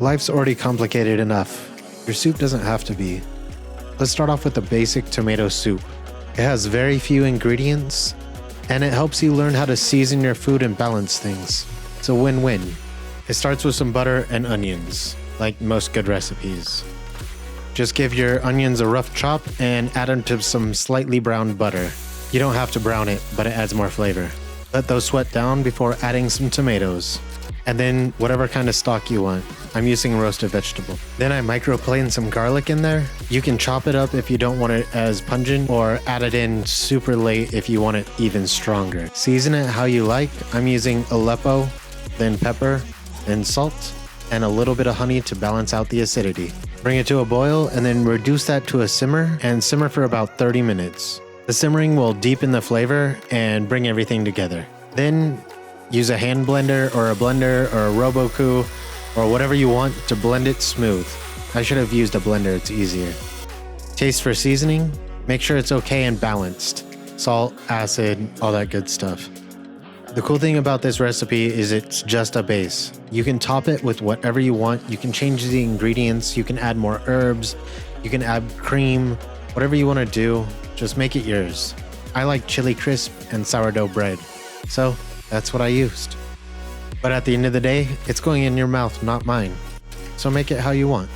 Life's already complicated enough. Your soup doesn't have to be. Let's start off with the basic tomato soup. It has very few ingredients, and it helps you learn how to season your food and balance things. It's a win-win. It starts with some butter and onions, like most good recipes. Just give your onions a rough chop and add them to some slightly browned butter. You don't have to brown it, but it adds more flavor. Let those sweat down before adding some tomatoes. And then whatever kind of stock you want. I'm using roasted vegetable. Then I microplane some garlic in there. You can chop it up if you don't want it as pungent, or add it in super late if you want it even stronger. Season it how you like. I'm using Aleppo, then pepper, then salt, and a little bit of honey to balance out the acidity. Bring it to a boil and then reduce that to a simmer and simmer for about 30 minutes. The simmering will deepen the flavor and bring everything together. Then use a hand blender or a blender or a Roboku or whatever you want to blend it smooth. I should have used a blender, it's easier. Taste for seasoning. Make sure it's okay and balanced. Salt, acid, all that good stuff. The cool thing about this recipe is it's just a base. You can top it with whatever you want. You can change the ingredients. You can add more herbs. You can add cream. Whatever you want to do, just make it yours. I like chili crisp and sourdough bread, so that's what I used. But at the end of the day, it's going in your mouth, not mine. So make it how you want.